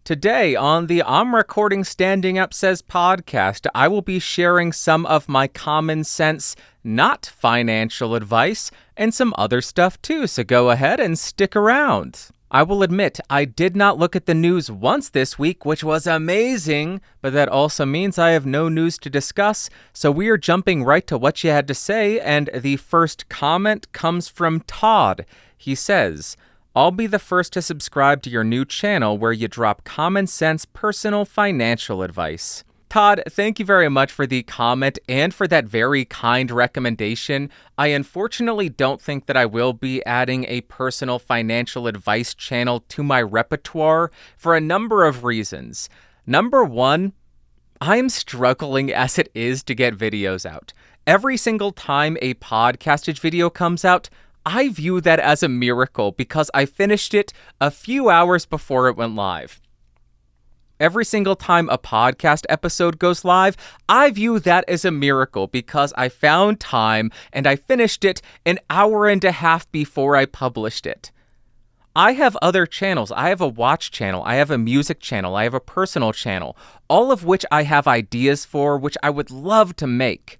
Today on the I'm Recording Standing Up Says podcast, I will be sharing some of my common sense, not financial advice, and some other stuff too, so go ahead and stick around. I will admit, I did not look at the news once this week, which was amazing, but that also means I have no news to discuss, so we are jumping right to what you had to say, and the first comment comes from Todd. He says, I'll be the first to subscribe to your new channel where you drop common sense personal financial advice. Todd, thank you very much for the comment and for that very kind recommendation. I unfortunately don't think that I will be adding a personal financial advice channel to my repertoire for a number of reasons. Number one, I'm struggling as it is to get videos out. Every single time a podcastage video comes out, I view that as a miracle because I finished it a few hours before it went live. Every single time a podcast episode goes live, I view that as a miracle because I found time and I finished it an hour and a half before I published it. I have other channels. I have a watch channel. I have a music channel. I have a personal channel, all of which I have ideas for, which I would love to make.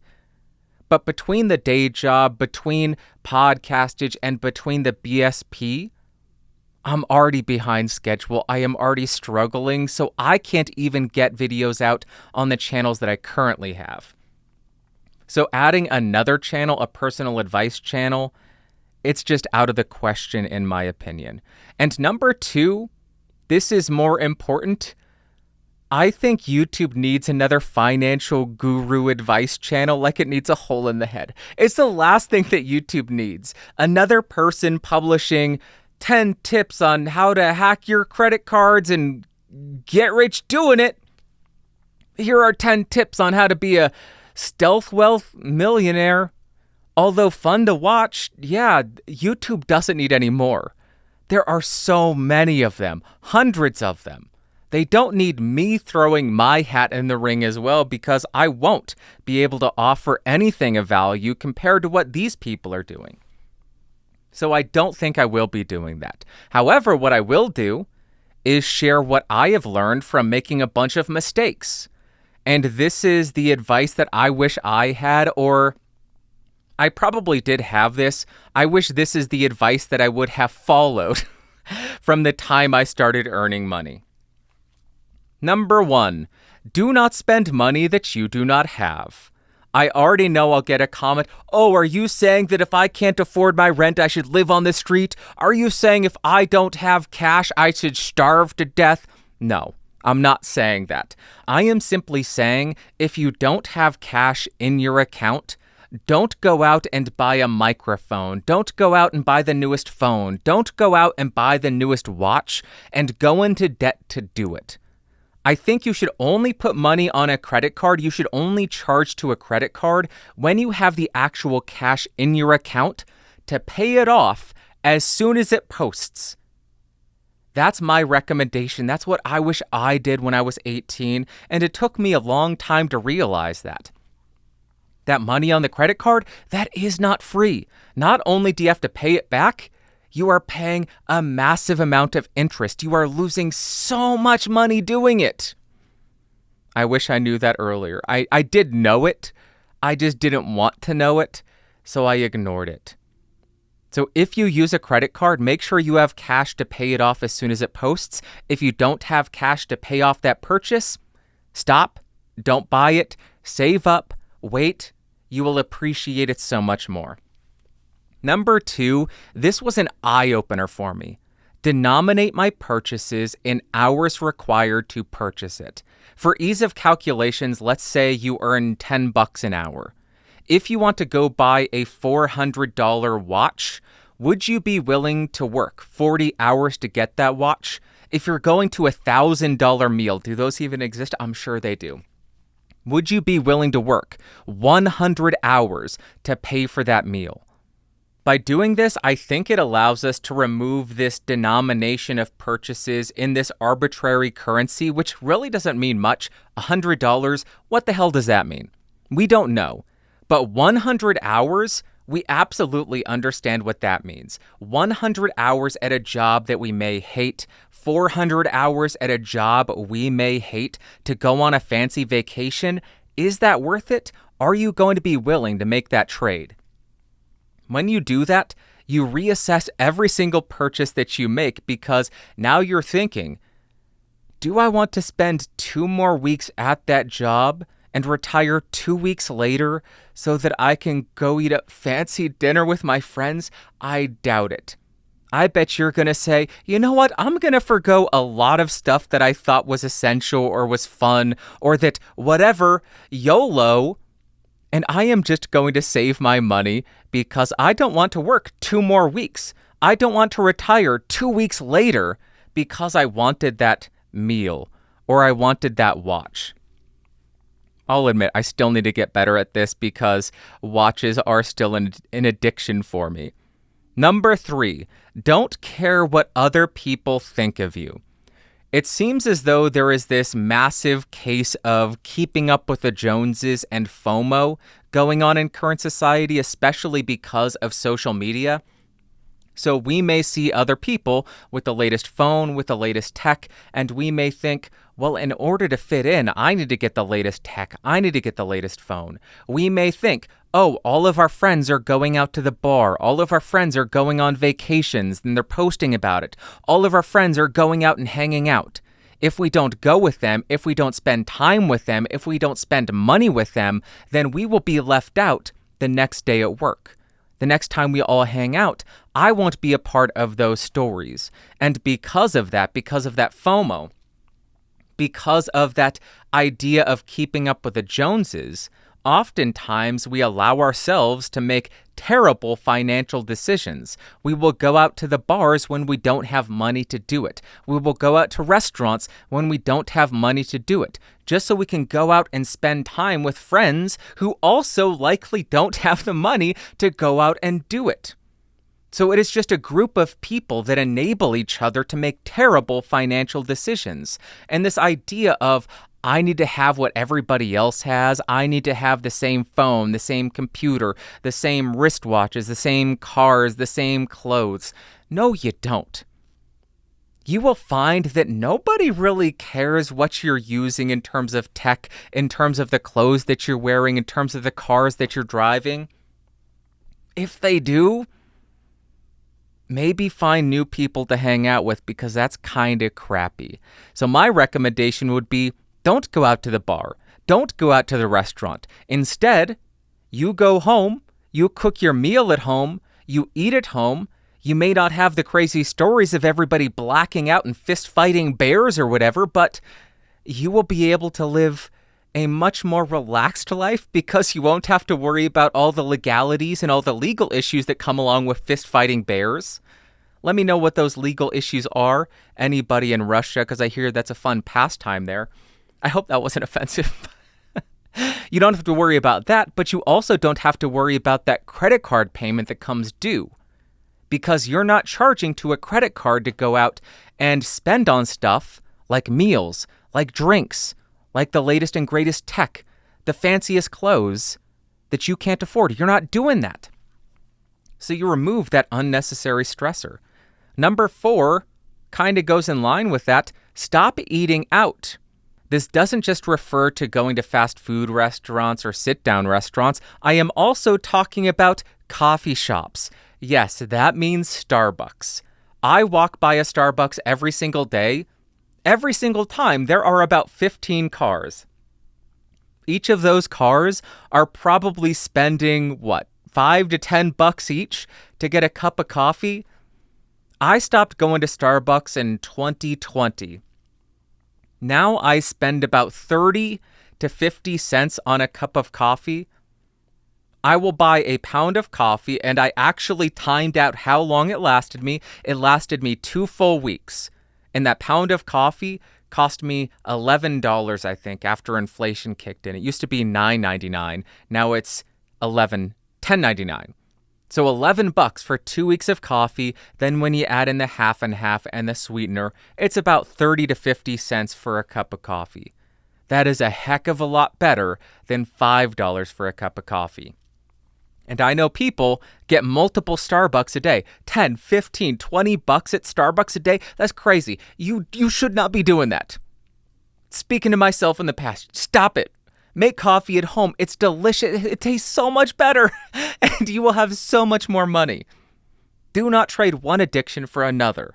But between the day job, between podcastage, and between the BSP, I'm already behind schedule. I am already struggling, so I can't even get videos out on the channels that I currently have. So adding another channel, a personal advice channel, it's just out of the question in my opinion. And number two, this is more important. I think YouTube needs another financial guru advice channel like it needs a hole in the head. It's the last thing that YouTube needs. Another person publishing 10 tips on how to hack your credit cards and get rich doing it. Here are 10 tips on how to be a stealth wealth millionaire. Although fun to watch, yeah, YouTube doesn't need any more. There are so many of them, hundreds of them. They don't need me throwing my hat in the ring as well because I won't be able to offer anything of value compared to what these people are doing. So I don't think I will be doing that. However, what I will do is share what I have learned from making a bunch of mistakes. And this is the advice that I wish I had, or I probably did have this. I wish this is the advice that I would have followed from the time I started earning money. Number one, do not spend money that you do not have. I already know I'll get a comment, oh, are you saying that if I can't afford my rent, I should live on the street? Are you saying if I don't have cash, I should starve to death? No, I'm not saying that. I am simply saying if you don't have cash in your account, don't go out and buy a microphone. Don't go out and buy the newest phone. Don't go out and buy the newest watch and go into debt to do it. I think you should only put money on a credit card. You should only charge to a credit card when you have the actual cash in your account to pay it off as soon as it posts. That's my recommendation. That's what I wish I did when I was 18, and it took me a long time to realize that. That money on the credit card, that is not free. Not only do you have to pay it back, you are paying a massive amount of interest. You are losing so much money doing it. I wish I knew that earlier. I did know it. I just didn't want to know it, so I ignored it. So if you use a credit card, make sure you have cash to pay it off as soon as it posts. If you don't have cash to pay off that purchase, stop, don't buy it, save up, wait. You will appreciate it so much more. Number two, this was an eye-opener for me. Denominate my purchases in hours required to purchase it. For ease of calculations, let's say you earn $10 an hour. If you want to go buy a $400 watch, would you be willing to work 40 hours to get that watch? If you're going to a $1,000 meal, do those even exist? I'm sure they do. Would you be willing to work 100 hours to pay for that meal? By doing this, I think it allows us to remove this denomination of purchases in this arbitrary currency, which really doesn't mean much. $100, what the hell does that mean? We don't know. But 100 hours We absolutely understand what that means. 100 hours at a job that we may hate, 400 hours at a job we may hate to go on a fancy vacation. Is that worth it? Are you going to be willing to make that trade? When you do that, you reassess every single purchase that you make because now you're thinking, do I want to spend 2 more weeks at that job and retire 2 weeks later so that I can go eat a fancy dinner with my friends? I doubt it. I bet you're going to say, you know what, I'm going to forgo a lot of stuff that I thought was essential or was fun or that whatever, YOLO, and I am just going to save my money because I don't want to work 2 more weeks. I don't want to retire 2 weeks later because I wanted that meal or I wanted that watch. I'll admit, I still need to get better at this because watches are still an addiction for me. Number 3, don't care what other people think of you. It seems as though there is this massive case of keeping up with the Joneses and FOMO going on in current society, especially because of social media. So we may see other people with the latest phone, with the latest tech, and we may think, well, in order to fit in, I need to get the latest tech. I need to get the latest phone. We may think, oh, all of our friends are going out to the bar. All of our friends are going on vacations, and they're posting about it. All of our friends are going out and hanging out. If we don't go with them, if we don't spend time with them, if we don't spend money with them, then we will be left out the next day at work. The next time we all hang out, I won't be a part of those stories. And because of that FOMO, because of that idea of keeping up with the Joneses, oftentimes we allow ourselves to make terrible financial decisions. We will go out to the bars when we don't have money to do it. We will go out to restaurants when we don't have money to do it, just so we can go out and spend time with friends who also likely don't have the money to go out and do it. So it is just a group of people that enable each other to make terrible financial decisions. And this idea of, I need to have what everybody else has. I need to have the same phone, the same computer, the same wristwatches, the same cars, the same clothes. No, you don't. You will find that nobody really cares what you're using in terms of tech, in terms of the clothes that you're wearing, in terms of the cars that you're driving. If they do, maybe find new people to hang out with because that's kind of crappy. So my recommendation would be, don't go out to the bar. Don't go out to the restaurant. Instead, you go home, you cook your meal at home, you eat at home. You may not have the crazy stories of everybody blacking out and fist-fighting bears or whatever, but you will be able to live a much more relaxed life because you won't have to worry about all the legalities and all the legal issues that come along with fist-fighting bears. Let me know what those legal issues are, anybody in Russia, because I hear that's a fun pastime there. I hope that wasn't offensive. You don't have to worry about that, but you also don't have to worry about that credit card payment that comes due because you're not charging to a credit card to go out and spend on stuff like meals, like drinks, like the latest and greatest tech, the fanciest clothes that you can't afford. You're not doing that. So you remove that unnecessary stressor. Number 4 kind of goes in line with that. Stop eating out. This doesn't just refer to going to fast food restaurants or sit-down restaurants. I am also talking about coffee shops. Yes, that means Starbucks. I walk by a Starbucks every single day. Every single time, there are about 15 cars. Each of those cars are probably spending, $5 to $10 each to get a cup of coffee? I stopped going to Starbucks in 2020. Now I spend about 30 to 50 cents on a cup of coffee. I will buy a pound of coffee, and I actually timed out how long it lasted me. It lasted me 2 full weeks. And that pound of coffee cost me $11, I think, after inflation kicked in. It used to be $9.99. Now it's $10.99. So $11 for 2 weeks of coffee. Then when you add in the half and half and the sweetener, it's about 30 to 50 cents for a cup of coffee. That is a heck of a lot better than $5 for a cup of coffee. And I know people get multiple Starbucks a day, 10, 15, 20 bucks at Starbucks a day. That's crazy. You should not be doing that. Speaking to myself in the past, stop it. Make coffee at home. It's delicious. It tastes so much better, and you will have so much more money. Do not trade one addiction for another.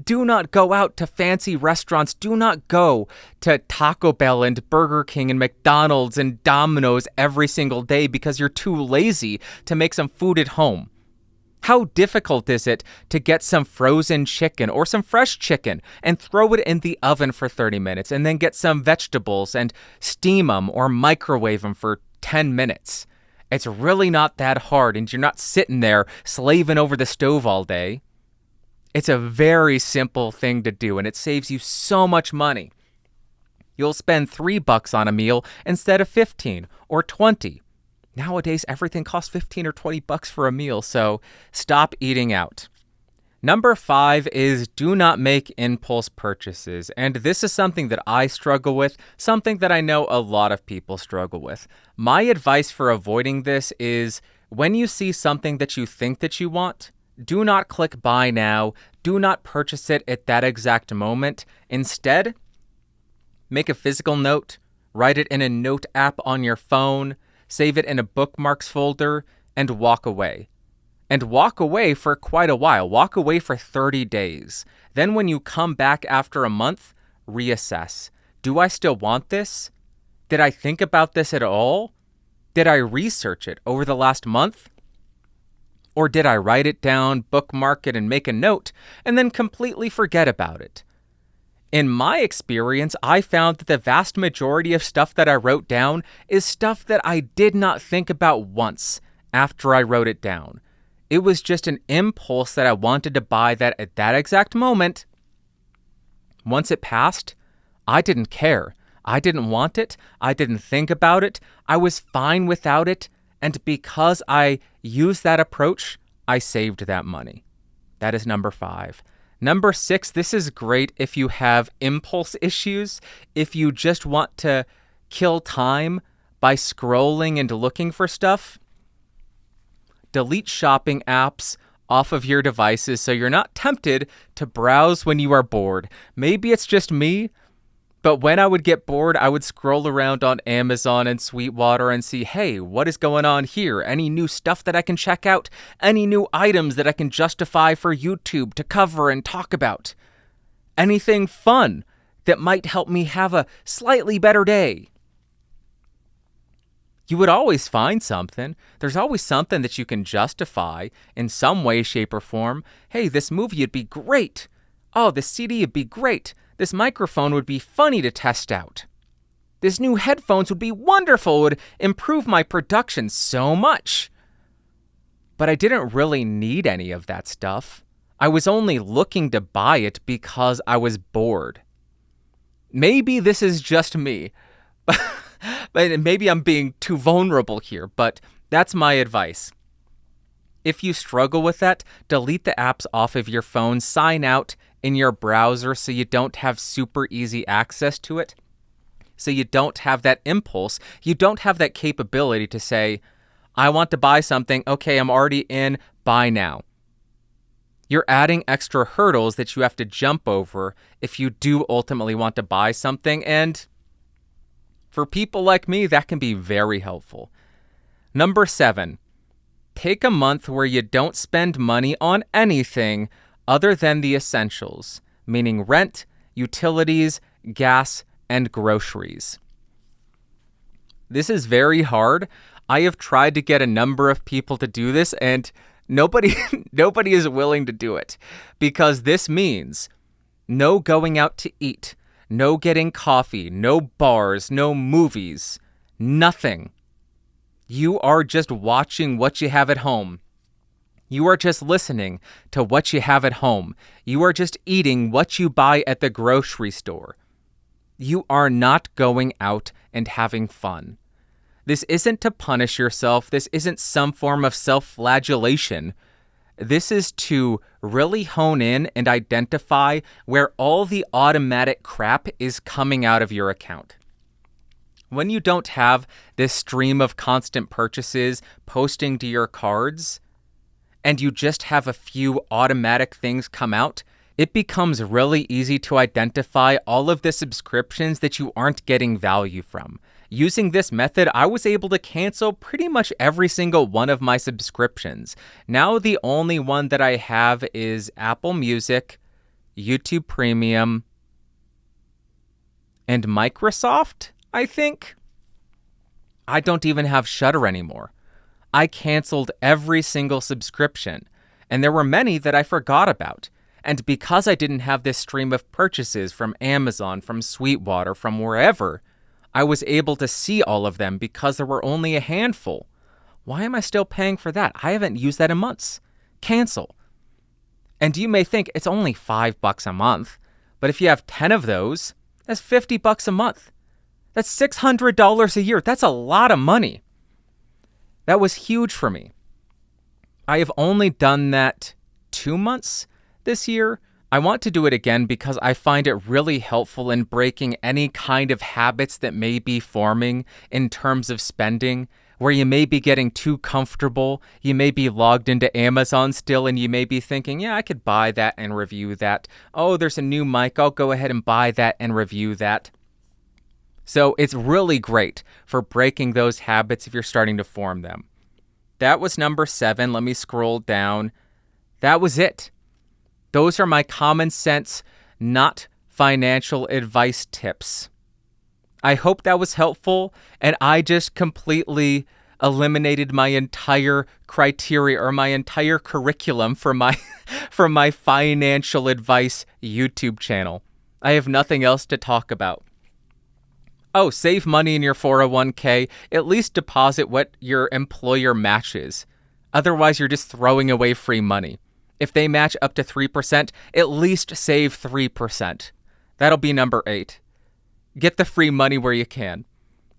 Do not go out to fancy restaurants. Do not go to Taco Bell and Burger King and McDonald's and Domino's every single day because you're too lazy to make some food at home. How difficult is it to get some frozen chicken or some fresh chicken and throw it in the oven for 30 minutes and then get some vegetables and steam them or microwave them for 10 minutes? It's really not that hard, and you're not sitting there slaving over the stove all day. It's a very simple thing to do, and it saves you so much money. You'll spend $3 on a meal instead of 15 or 20. Nowadays, everything costs 15 or 20 bucks for a meal, so stop eating out. Number 5 is do not make impulse purchases. And this is something that I struggle with, something that I know a lot of people struggle with. My advice for avoiding this is when you see something that you think that you want, do not click buy now. Do not purchase it at that exact moment. Instead, make a physical note, write it in a note app on your phone, save it in a bookmarks folder, and walk away. And walk away for quite a while. Walk away for 30 days. Then when you come back after a month, reassess. Do I still want this? Did I think about this at all? Did I research it over the last month? Or did I write it down, bookmark it, and make a note, and then completely forget about it? In my experience, I found that the vast majority of stuff that I wrote down is stuff that I did not think about once after I wrote it down. It was just an impulse that I wanted to buy that at that exact moment. Once it passed, I didn't care. I didn't want it. I didn't think about it. I was fine without it. And because I used that approach, I saved that money. That is number 5. Number 6, this is great if you have impulse issues, if you just want to kill time by scrolling and looking for stuff. Delete shopping apps off of your devices so you're not tempted to browse when you are bored. Maybe it's just me, but when I would get bored, I would scroll around on Amazon and Sweetwater and see, hey, what is going on here? Any new stuff that I can check out? Any new items that I can justify for YouTube to cover and talk about? Anything fun that might help me have a slightly better day? You would always find something. There's always something that you can justify in some way, shape, or form. Hey, this movie would be great. Oh, this CD would be great. This microphone would be funny to test out. This new headphones would be wonderful, would improve my production so much. But I didn't really need any of that stuff. I was only looking to buy it because I was bored. Maybe this is just me. But maybe I'm being too vulnerable here, but that's my advice. If you struggle with that, delete the apps off of your phone, sign out in your browser so you don't have super easy access to it, so you don't have that impulse, you don't have that capability to say, I want to buy something, okay, I'm already in, buy now. You're adding extra hurdles that you have to jump over if you do ultimately want to buy something, and for people like me, that can be very helpful. Number 7, take a month where you don't spend money on anything other than the essentials, meaning rent, utilities, gas, and groceries. This is very hard. I have tried to get a number of people to do this, and nobody is willing to do it, because this means no going out to eat, no getting coffee, no bars, no movies, nothing. You are just watching what you have at home. You are just listening to what you have at home. You are just eating what you buy at the grocery store. You are not going out and having fun. This isn't to punish yourself. This isn't some form of self-flagellation. This is to really hone in and identify where all the automatic crap is coming out of your account. When you don't have this stream of constant purchases posting to your cards, and you just have a few automatic things come out, it becomes really easy to identify all of the subscriptions that you aren't getting value from. Using this method, I was able to cancel pretty much every single one of my subscriptions. Now the only one that I have is Apple Music, YouTube Premium, and Microsoft, I think. I don't even have Shudder anymore. I canceled every single subscription, and there were many that I forgot about. And because I didn't have this stream of purchases from Amazon, from Sweetwater, from wherever, I was able to see all of them because there were only a handful. Why am I still paying for that? I haven't used that in months. Cancel. And you may think it's only $5 a month, but if you have 10 of those, that's $50 a month. That's $600 a year. That's a lot of money. That was huge for me. I have only done that 2 months this year. I want to do it again because I find it really helpful in breaking any kind of habits that may be forming in terms of spending, where you may be getting too comfortable. You may be logged into Amazon still, and you may be thinking, yeah, I could buy that and review that. Oh, there's a new mic. I'll go ahead and buy that and review that. So it's really great for breaking those habits if you're starting to form them. That was number 7. Let me scroll down. That was it. Those are my common sense, not financial advice tips. I hope that was helpful, and I just completely eliminated my entire criteria or my entire curriculum for my financial advice YouTube channel. I have nothing else to talk about. Oh, save money in your 401k. At least deposit what your employer matches. Otherwise, you're just throwing away free money. If they match up to 3%, at least save 3%. That'll be number 8. Get the free money where you can.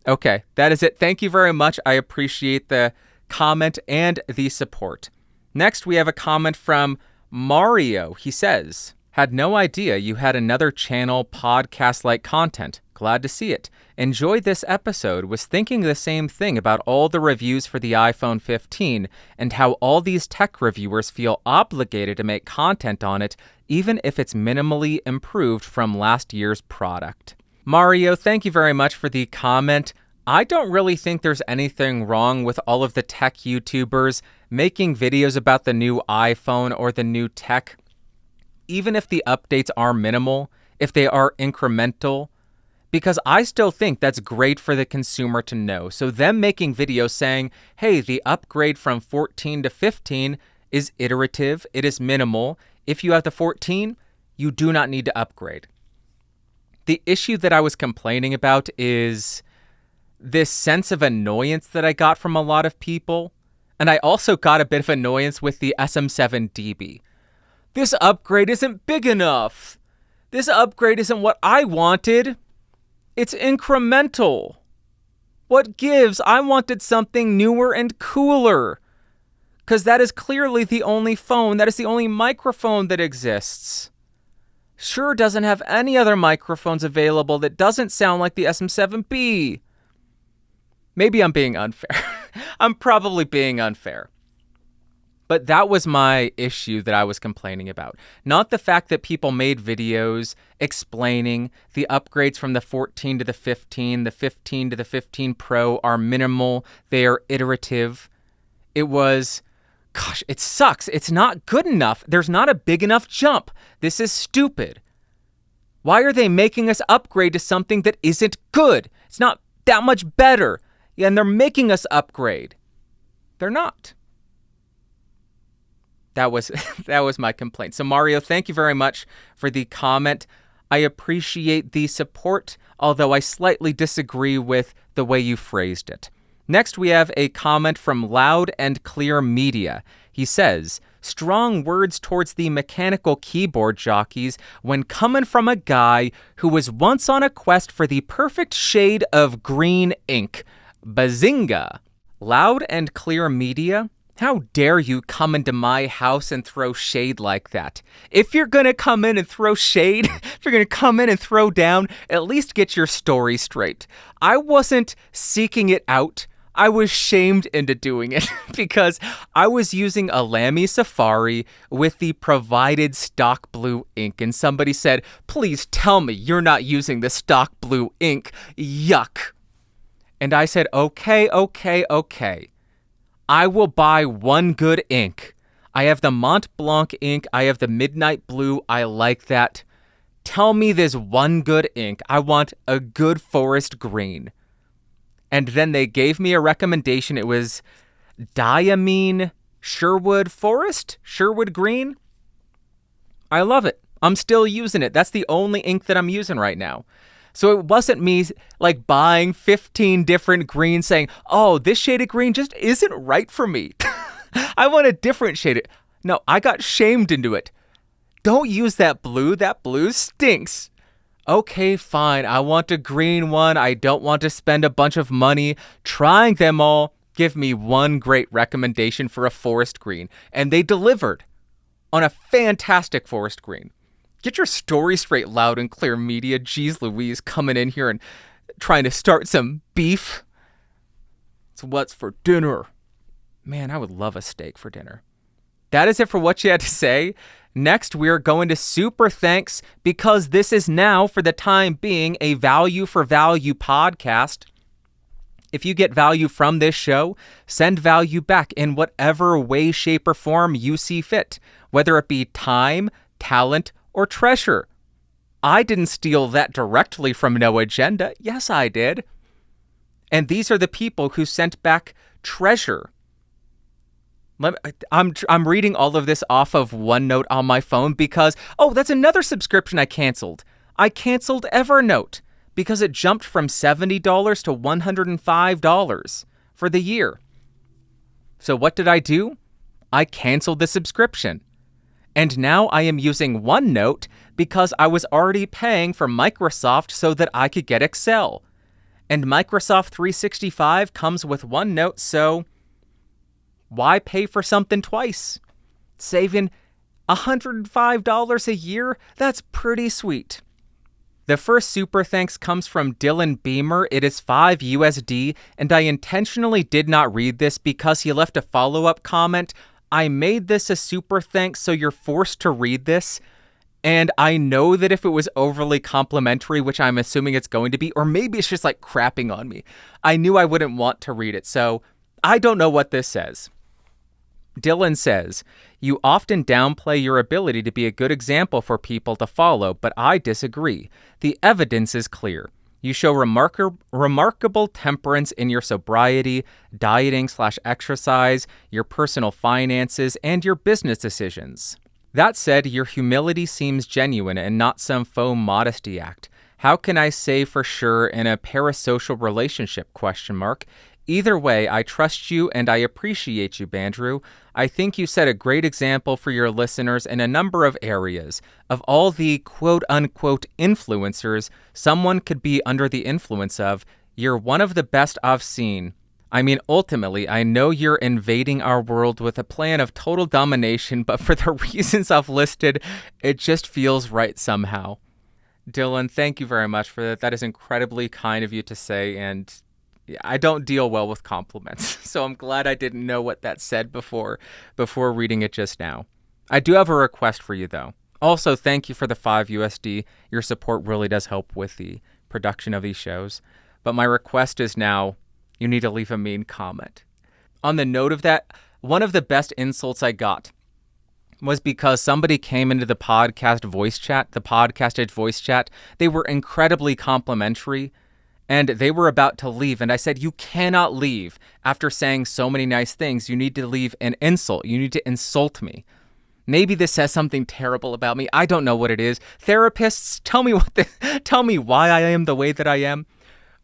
Okay, that is it. Thank you very much. I appreciate the comment and the support. Next, we have a comment from Mario. He says, had no idea you had another channel podcast-like content. Glad to see it. Enjoyed this episode. Was thinking the same thing about all the reviews for the iPhone 15 and how all these tech reviewers feel obligated to make content on it, even if it's minimally improved from last year's product. Mario, thank you very much for the comment. I don't really think there's anything wrong with all of the tech YouTubers making videos about the new iPhone or the new tech. Even if the updates are minimal, if they are incremental, because I still think that's great for the consumer to know. So them making videos saying, hey, the upgrade from 14 to 15 is iterative, it is minimal. If you have the 14, you do not need to upgrade. The issue that I was complaining about is this sense of annoyance that I got from a lot of people. And I also got a bit of annoyance with the SM7DB. This upgrade isn't big enough. This upgrade isn't what I wanted. It's incremental. What gives? I wanted something newer and cooler. Because that is clearly the only phone, that is the only microphone that exists. Shure doesn't have any other microphones available that doesn't sound like the SM7B. Maybe I'm being unfair. I'm probably being unfair. But that was my issue that I was complaining about. Not the fact that people made videos explaining the upgrades from the 14 to the 15 to the 15 Pro are minimal, they are iterative. It was, gosh, it sucks. It's not good enough. There's not a big enough jump. This is stupid. Why are they making us upgrade to something that isn't good? It's not that much better. Yeah, and they're making us upgrade. They're not. That was my complaint. So Mario, thank you very much for the comment. I appreciate the support, although I slightly disagree with the way you phrased it. Next, we have a comment from Loud and Clear Media. He says, strong words towards the mechanical keyboard jockeys when coming from a guy who was once on a quest for the perfect shade of green ink. Bazinga! Loud and Clear Media How dare you come into my house and throw shade like that? If you're gonna come in and throw shade, if you're gonna come in and throw down, at least get your story straight. I wasn't seeking it out. I was shamed into doing it because I was using a Lamy Safari with the provided stock blue ink, and somebody said, "Please tell me you're not using the stock blue ink. Yuck." And I said, okay. I will buy one good ink. I have the Mont Blanc ink. I have the Midnight Blue. I like that. Tell me there's one good ink. I want a good forest green. And then they gave me a recommendation. It was Diamine Sherwood Forest? Sherwood Green? I love it. I'm still using it. That's the only ink that I'm using right now. So it wasn't me like buying 15 different greens saying, oh, this shade of green just isn't right for me. I want a different shade. No, I got shamed into it. Don't use that blue. That blue stinks. Okay, fine. I want a green one. I don't want to spend a bunch of money trying them all. Give me one great recommendation for a forest green. And they delivered on a fantastic forest green. Get your story straight, Loud and Clear Media. Jeez Louise, coming in here and trying to start some beef. It's what's for dinner. Man, I would love a steak for dinner. That is it for what you had to say. Next, we're going to Super Thanks because this is now, for the time being, a value for value podcast. If you get value from this show, send value back in whatever way, shape, or form you see fit, whether it be time, talent, or treasure. I didn't steal that directly from No Agenda. Yes, I did. And these are the people who sent back treasure. I'm reading all of this off of OneNote on my phone because, that's another subscription I canceled. I canceled Evernote because it jumped from $70 to $105 for the year. So what did I do? I canceled the subscription. And now I am using OneNote because I was already paying for Microsoft so that I could get Excel. And Microsoft 365 comes with OneNote, so why pay for something twice? Saving $105 a year? That's pretty sweet. The first super thanks comes from Dylan Beamer. It is $5 USD, and I intentionally did not read this because he left a follow-up comment. I made this a super thanks, so you're forced to read this. And I know that if it was overly complimentary, which I'm assuming it's going to be, or maybe it's just like crapping on me, I knew I wouldn't want to read it. So I don't know what this says. Dylan says, you often downplay your ability to be a good example for people to follow, but I disagree. The evidence is clear. You show remarkable temperance in your sobriety, dieting/exercise, your personal finances, and your business decisions. That said, your humility seems genuine and not some faux modesty act. How can I say for sure in a parasocial relationship? ? Either way, I trust you and I appreciate you, Bandrew. I think you set a great example for your listeners in a number of areas. Of all the quote-unquote influencers someone could be under the influence of, you're one of the best I've seen. I mean, ultimately, I know you're invading our world with a plan of total domination, but for the reasons I've listed, it just feels right somehow. Dylan, thank you very much for that. That is incredibly kind of you to say, and I don't deal well with compliments, so I'm glad I didn't know what that said before reading it just now. I do have a request for you, though. Also, thank you for the $5 USD. Your support really does help with the production of these shows. But my request is now, you need to leave a mean comment. On the note of that, one of the best insults I got was because somebody came into the podcasted voice chat. They were incredibly complimentary, and they were about to leave. And I said, you cannot leave after saying so many nice things. You need to leave an insult. You need to insult me. Maybe this says something terrible about me. I don't know what it is. Therapists, tell me why I am the way that I am.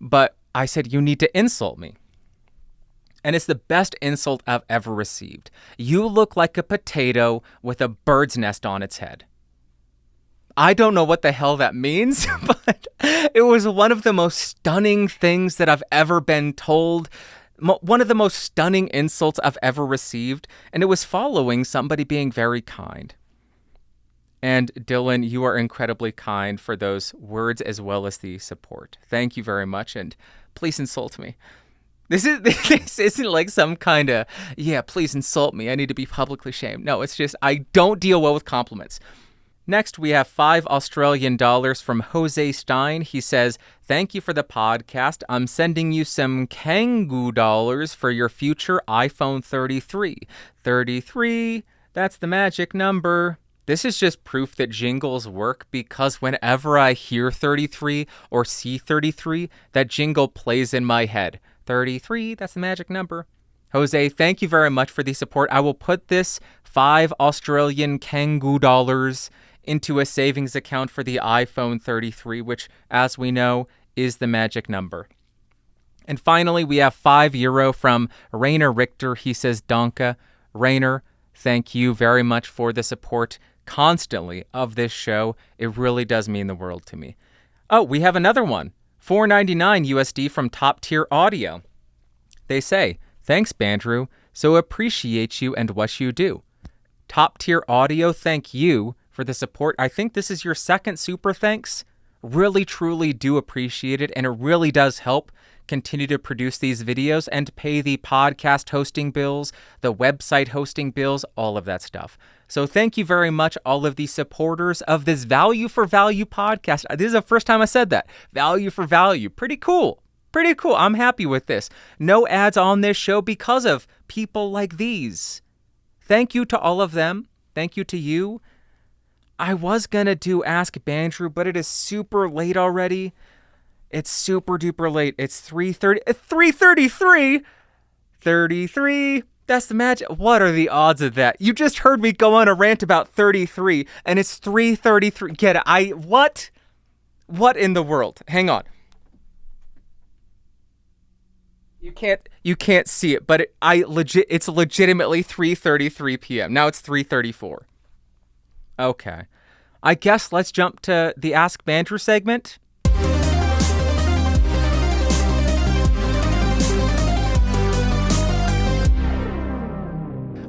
But I said, you need to insult me. And it's the best insult I've ever received. You look like a potato with a bird's nest on its head. I don't know what the hell that means, but it was one of the most stunning things that I've ever been told. one of the most stunning insults I've ever received, and it was following somebody being very kind. And Dylan, you are incredibly kind for those words as well as the support. Thank you very much, and please insult me. This isn't like some kind of, please insult me, I need to be publicly shamed. No, it's just I don't deal well with compliments. Next, we have $5 from Jose Stein. He says, thank you for the podcast. I'm sending you some Kangoo dollars for your future iPhone 33. 33, that's the magic number. This is just proof that jingles work because whenever I hear 33 or see 33, that jingle plays in my head. 33, that's the magic number. Jose, thank you very much for the support. I will put this 5 Australian Kangoo dollars into a savings account for the iPhone 33, which, as we know, is the magic number. And finally, we have €5 from Rainer Richter. He says, Danke. Rainer, thank you very much for the support constantly of this show. It really does mean the world to me. Oh, we have another one. $4.99 USD from Top Tier Audio. They say, thanks, Bandrew. So appreciate you and what you do. Top Tier Audio, thank you for the support. I think this is your second super thanks. Really, truly do appreciate it, and it really does help continue to produce these videos and pay the podcast hosting bills, the website hosting bills, all of that stuff. So thank you very much, all of the supporters of this Value for Value podcast. This is the first time I said that. Value for Value. Pretty cool. Pretty cool. I'm happy with this. No ads on this show because of people like these. Thank you to all of them. Thank you to you. I was going to do Ask Bandrew, but it is super late already. It's super duper late. It's 3:33. 33. That's the magic. What are the odds of that? You just heard me go on a rant about 33, and it's 3:33. Get it? What? What in the world? Hang on. You can't see it, but it's legitimately 3:33 p.m. Now it's 3:34. Okay. I guess let's jump to the Ask Bandrew segment.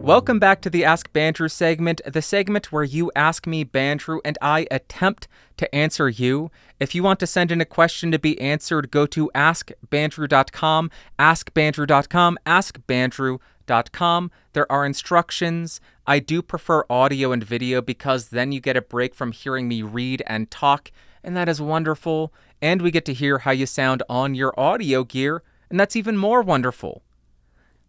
Welcome back to the Ask Bandrew segment, the segment where you ask me, Bandrew, and I attempt to answer you. If you want to send in a question to be answered, go to askbandrew.com, askbandrew.com, askbandrew.com. There are instructions. I do prefer audio and video because then you get a break from hearing me read and talk, and that is wonderful. And we get to hear how you sound on your audio gear, and that's even more wonderful.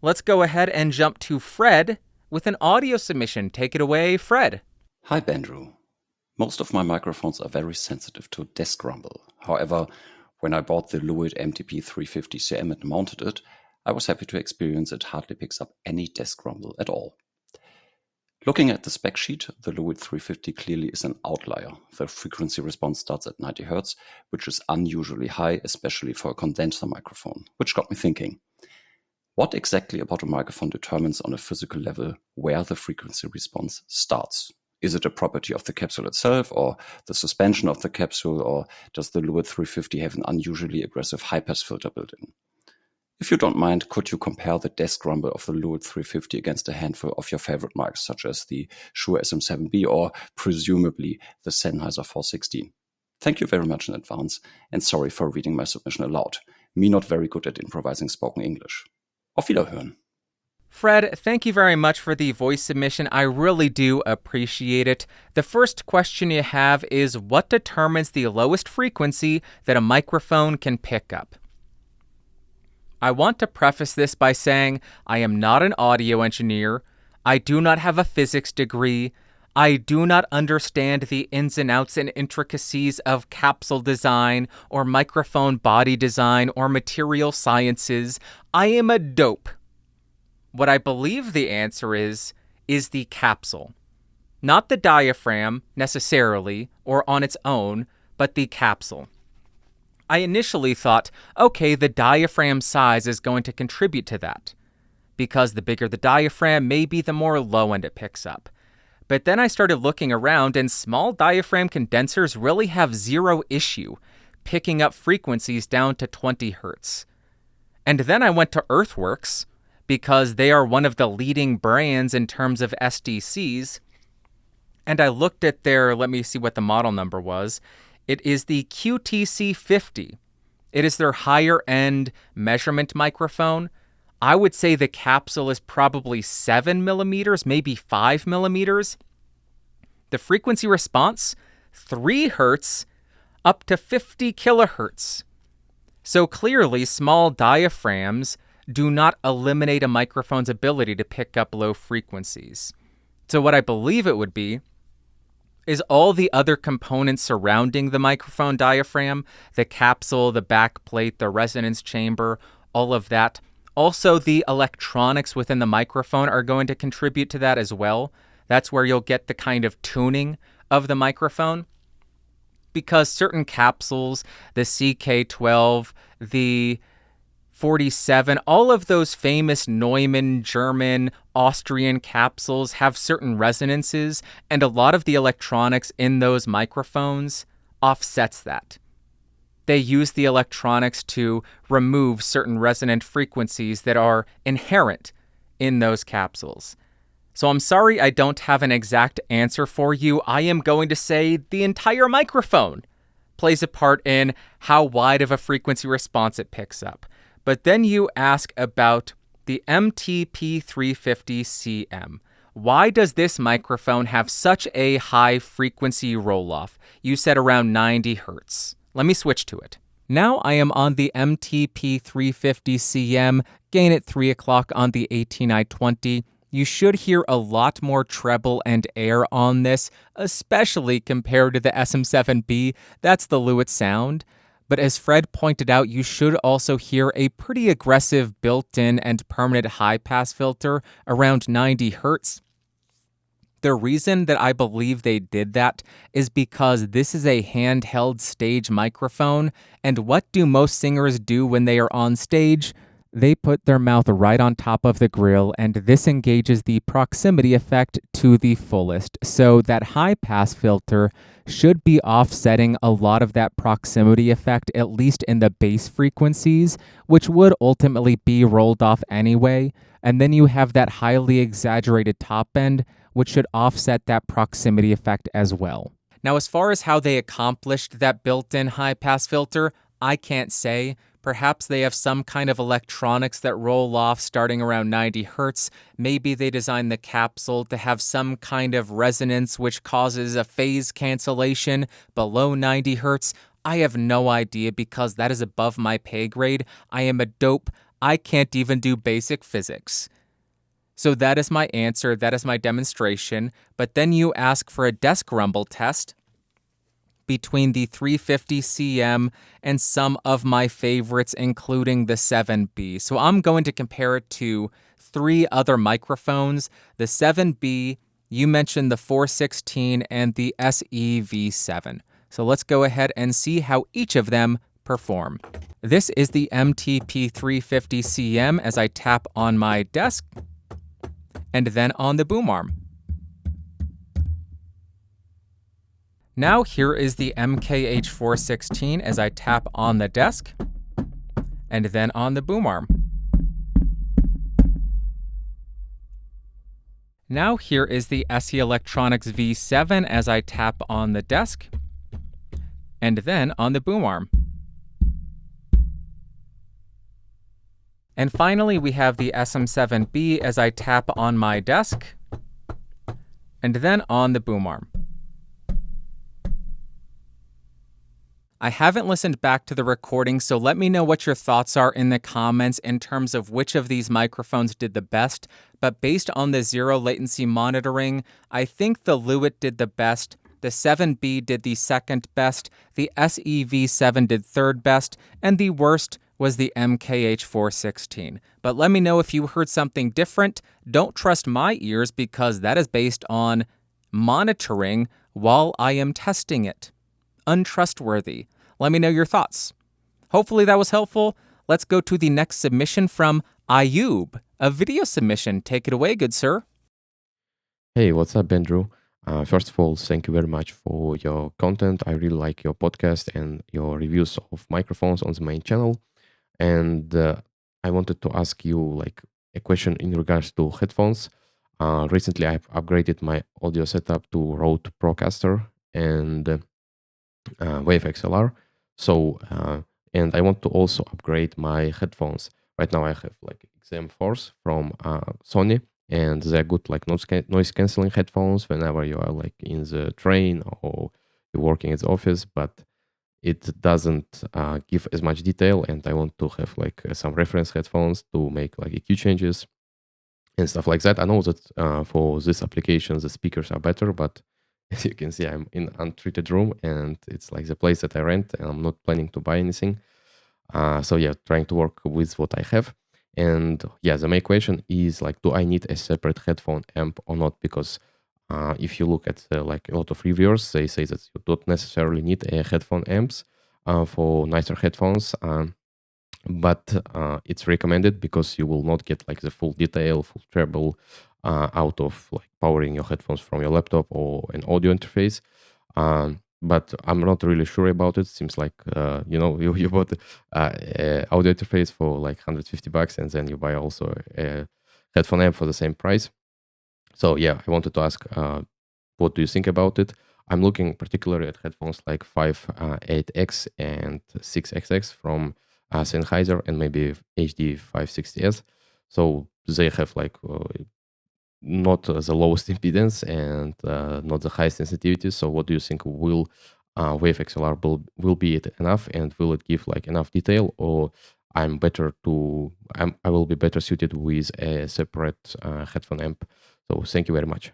Let's go ahead and jump to Fred with an audio submission. Take it away, Fred. Hi, Bandrew. Most of my microphones are very sensitive to desk rumble. However, when I bought the Lewitt MTP-350CM and mounted it, I was happy to experience it hardly picks up any desk rumble at all. Looking at the spec sheet, the Lewitt 350 clearly is an outlier. The frequency response starts at 90 Hz, which is unusually high, especially for a condenser microphone, which got me thinking. What exactly about a microphone determines on a physical level where the frequency response starts? Is it a property of the capsule itself, or the suspension of the capsule, or does the Lewitt 350 have an unusually aggressive high-pass filter built in? If you don't mind, could you compare the desk rumble of the Lewitt 350 against a handful of your favorite mics, such as the Shure SM7B or presumably the Sennheiser 416? Thank you very much in advance, and sorry for reading my submission aloud. Me not very good at improvising spoken English. Auf Wiederhören. Fred, thank you very much for the voice submission. I really do appreciate it. The first question you have is, what determines the lowest frequency that a microphone can pick up? I want to preface this by saying I am not an audio engineer. I do not have a physics degree. I do not understand the ins and outs and intricacies of capsule design or microphone body design or material sciences. I am a dope. What I believe the answer is the capsule. Not the diaphragm, necessarily, or on its own, but the capsule. I initially thought, okay, the diaphragm size is going to contribute to that, because the bigger the diaphragm, maybe the more low end it picks up. But then I started looking around, and small diaphragm condensers really have zero issue picking up frequencies down to 20 Hz. And then I went to Earthworks because they are one of the leading brands in terms of SDCs. And I looked at their, let me see what the model number was. It is the QTC50. It is their higher end measurement microphone. I would say the capsule is probably 7 millimeters, maybe 5 millimeters. The frequency response, 3 hertz up to 50 kilohertz. So clearly, small diaphragms do not eliminate a microphone's ability to pick up low frequencies. So what I believe it would be is all the other components surrounding the microphone diaphragm, the capsule, the backplate, the resonance chamber, all of that. Also, the electronics within the microphone are going to contribute to that as well. That's where you'll get the kind of tuning of the microphone. Because certain capsules, the CK12, the 47, all of those famous Neumann, German, Austrian capsules have certain resonances, and a lot of the electronics in those microphones offsets that. They use the electronics to remove certain resonant frequencies that are inherent in those capsules. So I'm sorry I don't have an exact answer for you. I am going to say the entire microphone plays a part in how wide of a frequency response it picks up. But then you ask about the MTP350CM. Why does this microphone have such a high frequency roll-off? You said around 90 hertz. Let me switch to it. Now I am on the MTP350CM, gain at 3 o'clock on the 18i20. You should hear a lot more treble and air on this, especially compared to the SM7B. That's the Lewitt sound. But as Fred pointed out, you should also hear a pretty aggressive built-in and permanent high-pass filter around 90 hertz. The reason that I believe they did that is because this is a handheld stage microphone, and what do most singers do when they are on stage? They put their mouth right on top of the grill, and this engages the proximity effect to the fullest. So that high-pass filter should be offsetting a lot of that proximity effect, at least in the bass frequencies, which would ultimately be rolled off anyway. And then you have that highly exaggerated top end, which should offset that proximity effect as well. Now, as far as how they accomplished that built-in high-pass filter, I can't say. Perhaps they have some kind of electronics that roll off starting around 90 hertz. Maybe they designed the capsule to have some kind of resonance which causes a phase cancellation below 90 hertz. I have no idea because that is above my pay grade. I am a dope. I can't even do basic physics. So that is my answer. That is my demonstration. But then you ask for a desk rumble test between the 350CM and some of my favorites, including the 7B. So I'm going to compare it to 3 other microphones. The 7B, you mentioned the 416 and the SEV7. So let's go ahead and see how each of them perform. This is the MTP350CM as I tap on my desk and then on the boom arm. Now here is the MKH416 as I tap on the desk and then on the boom arm. Now here is the SE Electronics V7 as I tap on the desk and then on the boom arm. And finally, we have the SM7B as I tap on my desk and then on the boom arm. I haven't listened back to the recording, so let me know what your thoughts are in the comments in terms of which of these microphones did the best. But based on the zero latency monitoring, I think the Lewitt did the best, the 7B did the second best, the SEV7 did third best, and the worst was the MKH416. But let me know if you heard something different. Don't trust my ears because that is based on monitoring while I am testing it. Untrustworthy. Let me know your thoughts. Hopefully that was helpful. Let's go to the next submission from Ayub, a video submission. Take it away, good sir. Hey, what's up, Bandrew? First of all, thank you very much for your content. I really like your podcast and your reviews of microphones on the main channel. And I wanted to ask you like a question in regards to headphones. Recently, I've upgraded my audio setup to Rode Procaster and Wave XLR. So, and I want to also upgrade my headphones. Right now, I have like XM4s from Sony, and they're good like noise canceling headphones whenever you are like in the train or you're working at the office. But it doesn't give as much detail, and I want to have like some reference headphones to make like EQ changes and stuff like that. I know that for this application the speakers are better, but as you can see, I'm in untreated room, and it's like the place that I rent, and I'm not planning to buy anything. So yeah, trying to work with what I have. And yeah, the main question is like, do I need a separate headphone amp or not? Because if you look at like a lot of reviewers, they say that you don't necessarily need a headphone amps for nicer headphones. But it's recommended because you will not get like the full detail, full treble out of like powering your headphones from your laptop or an audio interface. But I'm not really sure about it. Seems like you bought a audio interface for like $150, and then you buy also a headphone amp for the same price. So yeah, I wanted to ask, what do you think about it? I'm looking particularly at headphones like 5.8X and 6XX from Sennheiser, and maybe HD 560S. So they have like not the lowest impedance and not the highest sensitivity. So what do you think? Will Wave XLR will be it enough, and will it give like enough detail, or I will be better suited with a separate headphone amp? So thank you very much.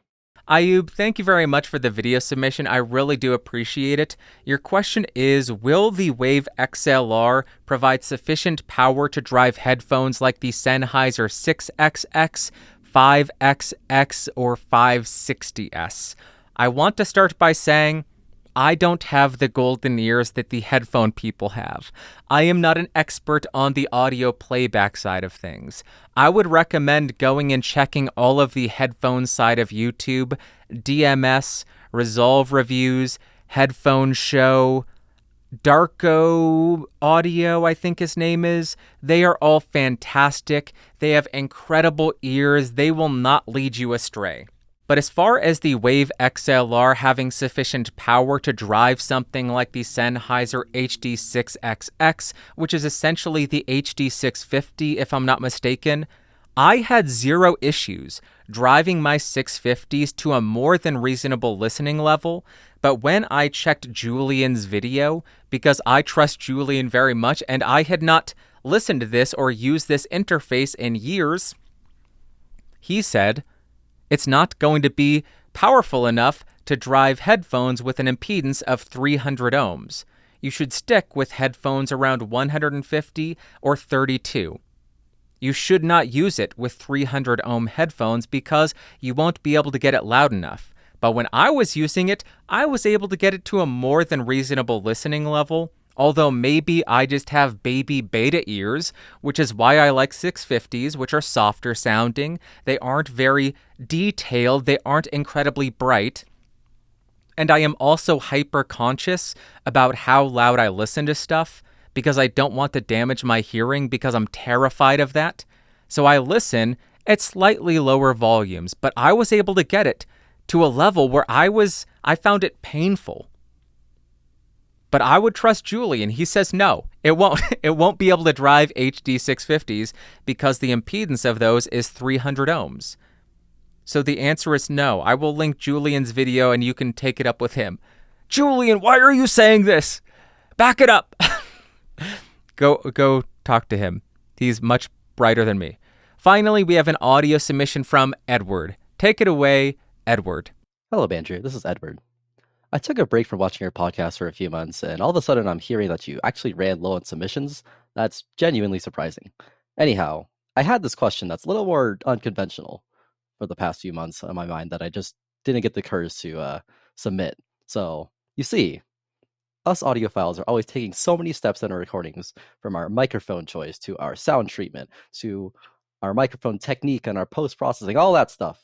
Ayub, thank you very much for the video submission. I really do appreciate it. Your question is, will the Wave XLR provide sufficient power to drive headphones like the Sennheiser 6XX, 5XX, or 560S? I want to start by saying, I don't have the golden ears that the headphone people have. I am not an expert on the audio playback side of things. I would recommend going and checking all of the headphone side of YouTube, DMS, Resolve Reviews, Headphone Show, Darko Audio, I think his name is. They are all fantastic. They have incredible ears. They will not lead you astray. But as far as the Wave XLR having sufficient power to drive something like the Sennheiser HD6XX, which is essentially the HD650 if I'm not mistaken, I had zero issues driving my 650s to a more than reasonable listening level. But when I checked Julian's video, because I trust Julian very much and I had not listened to this or used this interface in years, he said, it's not going to be powerful enough to drive headphones with an impedance of 300 ohms. You should stick with headphones around 150 or 32. You should not use it with 300 ohm headphones because you won't be able to get it loud enough. But when I was using it, I was able to get it to a more than reasonable listening level. Although maybe I just have baby beta ears, which is why I like 650s, which are softer sounding. They aren't very detailed. They aren't incredibly bright. And I am also hyper conscious about how loud I listen to stuff because I don't want to damage my hearing because I'm terrified of that. So I listen at slightly lower volumes, but I was able to get it to a level where I found it painful. But I would trust Julian. He says no, it won't be able to drive HD 650s because the impedance of those is 300 ohms. So the answer is no. I will link Julian's video and you can take it up with him. Julian, why are you saying this? Back it up. Go talk to him. He's much brighter than me. Finally, we have an audio submission from Edward. Take it away, Edward. Hello, Bandrew. This is Edward. I took a break from watching your podcast for a few months, and all of a sudden I'm hearing that you actually ran low on submissions. That's genuinely surprising. Anyhow, I had this question that's a little more unconventional for the past few months on my mind that I just didn't get the courage to submit. So, you see, us audiophiles are always taking so many steps in our recordings, from our microphone choice to our sound treatment to our microphone technique and our post-processing, all that stuff,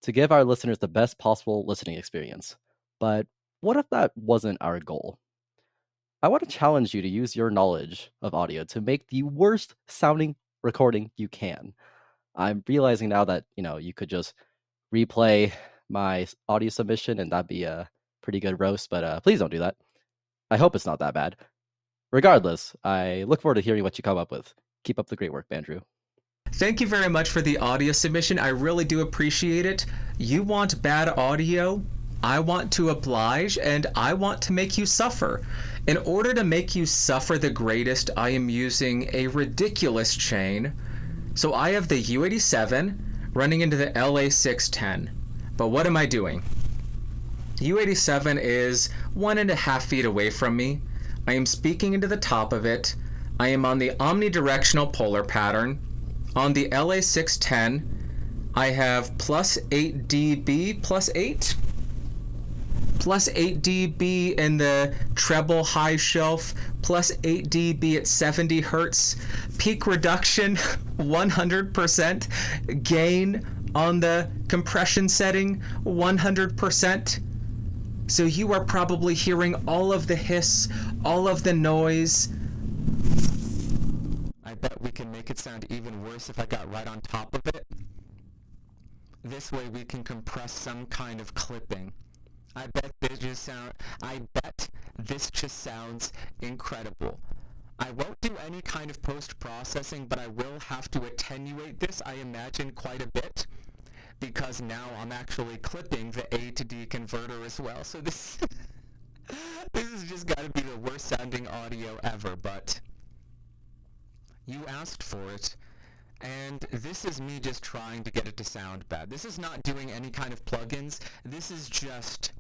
to give our listeners the best possible listening experience. But what if that wasn't our goal? I want to challenge you to use your knowledge of audio to make the worst sounding recording you can. I'm realizing now that, you could just replay my audio submission and that'd be a pretty good roast, but please don't do that. I hope it's not that bad. Regardless, I look forward to hearing what you come up with. Keep up the great work, Bandrew. Thank you very much for the audio submission. I really do appreciate it. You want bad audio? I want to oblige, and I want to make you suffer. In order to make you suffer the greatest, I am using a ridiculous chain. So I have the U87 running into the LA610. But what am I doing? U87 is 1.5 feet away from me. I am speaking into the top of it. I am on the omnidirectional polar pattern. On the LA610, I have plus 8 dB, plus 8 dB in the treble high shelf, plus 8 dB at 70 hertz, peak reduction 100%, gain on the compression setting 100%. So you are probably hearing all of the hiss, all of the noise. I bet we can make it sound even worse if I got right on top of it. This way we can compress some kind of clipping. I bet this just sounds incredible. I won't do any kind of post-processing, but I will have to attenuate this, I imagine, quite a bit, because now I'm actually clipping the A to D converter as well. So this is just got to be the worst sounding audio ever, but you asked for it. And this is me just trying to get it to sound bad. This is not doing any kind of plugins. This is just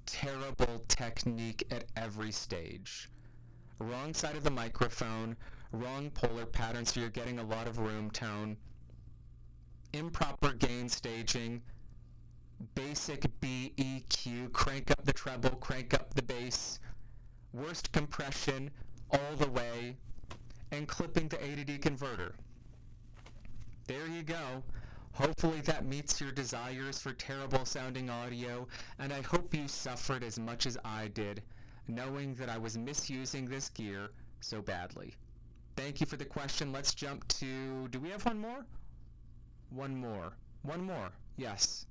terrible technique at every stage. Wrong side of the microphone, wrong polar pattern, so you're getting a lot of room tone. Improper gain staging. Basic B, EQ, crank up the treble, crank up the bass. Worst compression all the way. And clipping the A to D converter. There you go. Hopefully that meets your desires for terrible sounding audio, and I hope you suffered as much as I did, knowing that I was misusing this gear so badly. Thank you for the question. Let's jump to... Do we have one more? One more. Yes.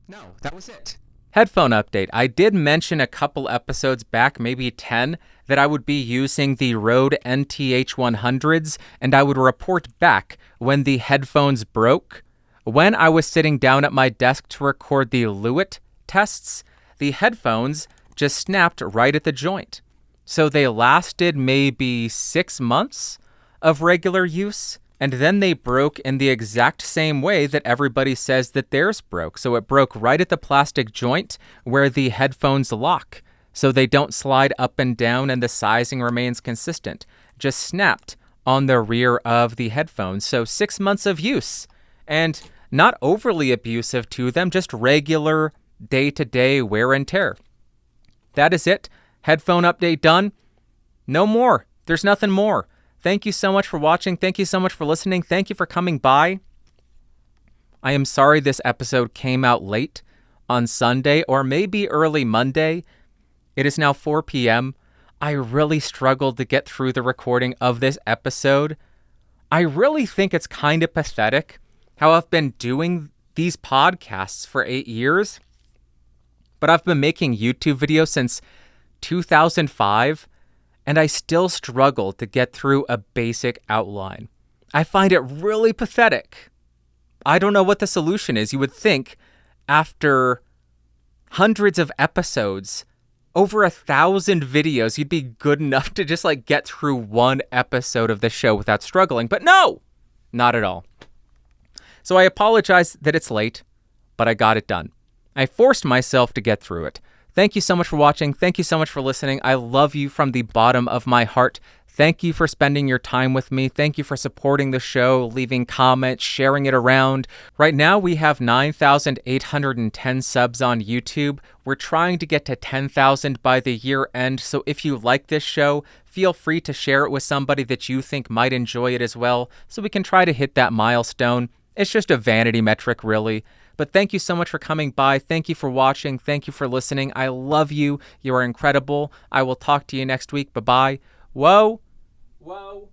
No, that was it. Headphone update. I did mention a couple episodes back, maybe 10, that I would be using the Rode NTH100s, and I would report back when the headphones broke. When I was sitting down at my desk to record the Lewitt tests, the headphones just snapped right at the joint. So they lasted maybe 6 months of regular use, and then they broke in the exact same way that everybody says that theirs broke. So it broke right at the plastic joint where the headphones lock, so they don't slide up and down and the sizing remains consistent. Just snapped on the rear of the headphones. So 6 months of use, and not overly abusive to them, just regular day-to-day wear and tear. That is it. Headphone update done. No more. There's nothing more. Thank you so much for watching. Thank you so much for listening. Thank you for coming by. I am sorry this episode came out late on Sunday or maybe early Monday. It is now 4 p.m. I really struggled to get through the recording of this episode. I really think it's kind of pathetic how I've been doing these podcasts for 8 years, but I've been making YouTube videos since 2005, and I still struggle to get through a basic outline. I find it really pathetic. I don't know what the solution is. You would think after hundreds of episodes, over 1,000 videos, you'd be good enough to just get through one episode of the show without struggling. But no, not at all. So I apologize that it's late, but I got it done. I forced myself to get through it. Thank you so much for watching. Thank you so much for listening. I love you from the bottom of my heart. Thank you for spending your time with me. Thank you for supporting the show, leaving comments, sharing it around. Right now, we have 9,810 subs on YouTube. We're trying to get to 10,000 by the year end. So if you like this show, feel free to share it with somebody that you think might enjoy it as well, so we can try to hit that milestone. It's just a vanity metric, really. But thank you so much for coming by. Thank you for watching. Thank you for listening. I love you. You are incredible. I will talk to you next week. Bye-bye. Whoa. Whoa.